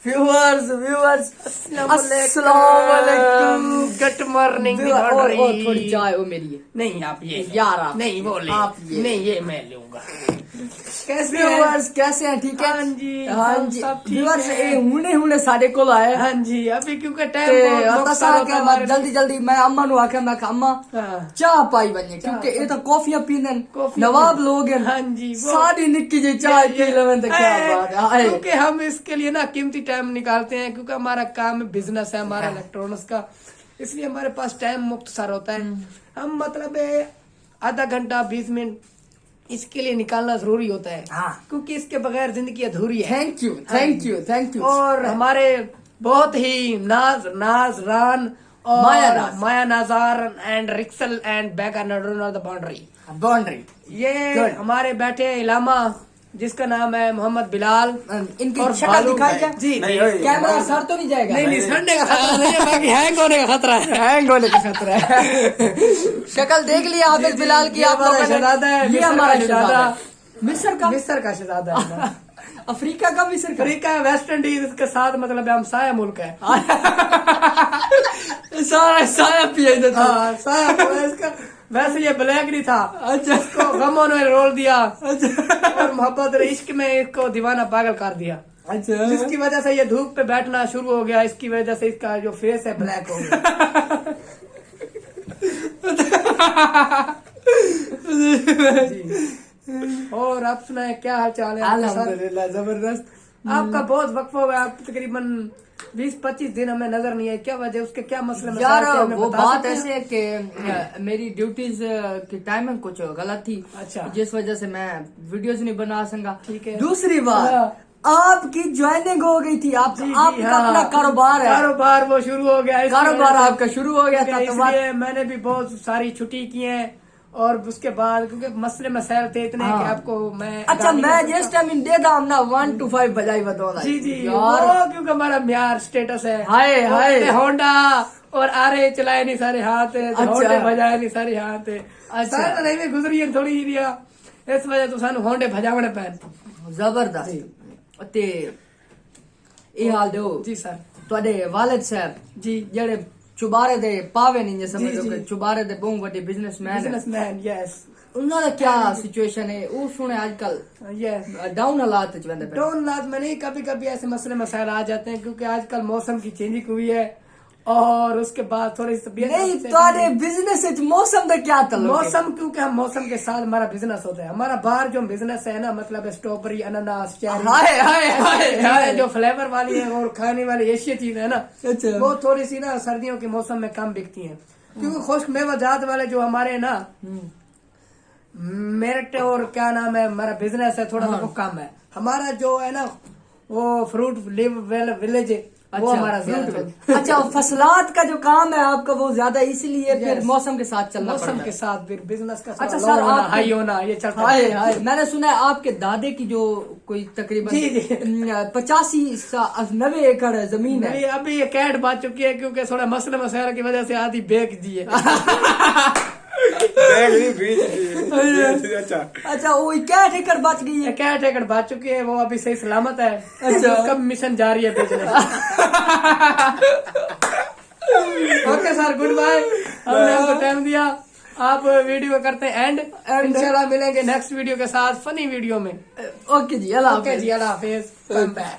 Viewers अस्सलाम वालेकुम, good morning. और थोड़ी चाय हो मेरी। नहीं आप ये यार आप नहीं वो ले, आप ये नहीं ये मैं लूंगा। कैसे व्यूअर्स कैसे हैं? ठीक है। हाँ जी, हाँ हम जी सब ठीक व्यूअर्स है। हुने साडे कोल आए। हाँ जी, अभी क्योंकि ते टाइम अतसा के मैं जल्दी मैं अम्मा नु आखे मैं अम्मा हाँ। चाह पाई बने क्योंकि ये तो कॉफियां पीने नवाब लोग हैं। हाँ जी, वो साड़ी निक्की जी चाय पी लेवन तो क्या बात है। क्योंकि हम इसके लिए ना कीमती टाइम निकालते हैं, क्योंकि हमारा काम बिजनेस है हमारा इलेक्ट्रॉनिक्स का, इसलिए हमारे पास टाइम मुख्तसर होता है। हम मतलब आधा घंटा 20 मिनट इसके लिए निकालना जरूरी होता है। हाँ। क्योंकि इसके बगैर जिंदगी अधूरी है। Thank you. और हमारे बहुत ही नाजरान और माया नाजार एंड रिक्सल एंड बैक द बाउंड्री ये Good. हमारे बैठे हैं इलामा, जिसका नाम है मोहम्मद बिलाल। इनकी और शक्ल बालू दिखाई क्या? जी कैमरा सर तो नहीं जाएगा? नहीं सड़ने का खतरा नहीं है, बाकी हैंग होने का खतरा है। हैंग होने का खतरा है। शक्ल देख लिया हाफिज बिलाल की। आप लोगों ने शहजादा है, ये हमारा शहजादा मिस्र का शहजादा है। अफ्रीका का मिस्र का अफ्रीका वेस्ट इंडीज के साथ मतलब हमसाया मुल्क है। साया पिए देता। हाँ, साया पूरा इसका। वैसे ये ब्लैक नहीं था। अच्छा इसको गमों ने रोल दिया और मोहब्बत और इश्क में इसको दीवाना पागल कर दिया। अच्छा जिसकी वजह से ये धूप पे बैठना शुरू हो गया, इसकी वजह से इसका जो फेस है ब्लैक हो गया। जी। और आप सुनाए क्या हाल चाल है? अल्हम्दुलिल्लाह जबरदस्त। आपका बहुत वक्फा हुआ है, आप तकरीबन 20-25 दिन हमें नजर नहीं है, क्या वजह उसके क्या मसले मसाइल यार थे, हमें वो बता बात सकते हैं? ऐसे है कि मेरी ड्यूटीज की टाइमिंग कुछ गलत थी। अच्छा। जिस वजह से मैं वीडियोस नहीं बना सका। ठीक है। दूसरी बात हाँ। आपकी ज्वाइनिंग हो गई थी। आपका हाँ। अपना कारोबार है। कारोबार वो शुरू हो गया, इसकी कारोबार वजह से- आपका शुरू हो गया था, तो बात- इसलिए मैंने भी बहुत सारी छुट्टी की है। और उसके बाद क्योंकि मसले मसाइल थे इतने हाँ। कि आपको मैं अच्छा गाली मैं कर जिस सकता। टाइम दे था ना 1 to 5 बजाई बतौला। जी यार वो क्योंकि हमारा म्यार स्टेटस है। हाय, वो हाय। कहते होंडा और आरे चलाए नहीं सारे हाथ है, अच्छा। होंडे बजाए नहीं सारे हाथ है। अच्छा। सारे नहीं में गुजरी है थोड़ी एरिया, इस वजह तो सानू होंडे भजावने पैन। जबरदस्त ते ਇਹ ਹਾਲ ਦਿਓ जी सर। ਤੁਹਾਡੇ ਵਾਲਿਦ ਸਾਹਿਬ जी ਜਿਹੜੇ ਚੁਬਾਰੇ ਦੇ ਪਾਵੇ ਨਹੀਂ ਜੇ ਸਮਝੋ जी। ਕਿ ਚੁਬਾਰੇ ਦੇ ਬਹੁਤ ਵੱਡੇ ਬਿਜ਼ਨਸਮੈਨ बिजनेसमैन यस ਉਹਨਾਂ ਦਾ ਕੀ ਸਿਚੁਏਸ਼ਨ ਹੈ ਉਹ ਸੁਣੇ ਅੱਜਕੱਲ यस। डाउन हालात ਚ ਵੰਦੇ ਪਏ। डोन लाद में नहीं, कभी कभी ऐसे मसले मसाइल आ जाते हैं क्योंकि आजकल मौसम की चेंजिंग हुई है और उसके बाद थोड़ी तबीयत नहीं ਤੁਹਾਡੇ बिजनेस ਚ मौसम ਦਾ ਕੀ ताल्लुक है? मौसम क्योंकि हम मौसम के साथ हमारा बिजनेस होता है। हमारा बाहर जो बिजनेस है ना, मतलब स्ट्रॉबेरी अनानास चेरी हाय हाय हाय हाय जो फ्लेवर वाली है और खाने वाली एशिया चीज है ना, अच्छा। वो थोड़ी सी ना सर्दियों के मौसम में कम बिकती हैं, क्योंकि खुश्क मेवाजात वाले जो हमारे ना मेरठ और क्या नाम है हमारा बिजनेस है थोड़ा सा वो कम है। हमारा जो है ना वो फ्रूट विलेज वो हमारा ज्यादा है। अच्छा फसलात का जो काम है आपका वो ज्यादा इसलिए फिर Yes. मौसम के साथ चलना मौसम पड़ता के है। साथ फिर बिजनेस का अच्छा थोड़ा सर low होना, आप हाई होना ये चलता हाय है। हाय मैंने सुना है आपके दादे की जो कोई तकरीबन जी। 85-90 एकड़ जमीन है। नहीं, अभी ये कैट बात चुकी है क्योंकि थोड़ा मसले मसाइल की वजह से आधी बेच दी है। अच्छा वो क्या एकड़ बच गई ये है? कैट एकड़ बात चुकी है, वो अभी सही सलामत है। अच्छा। उसका मिशन जारी है बेचने। Okay sir, goodbye. हमने आपको टाइम दिया, आप वीडियो करते हैं एंड इंशाल्लाह मिलेंगे नेक्स्ट वीडियो के साथ फनी वीडियो में। ओके जी अल्लाह ओके जी, अल्लाह हाफिज। Come back.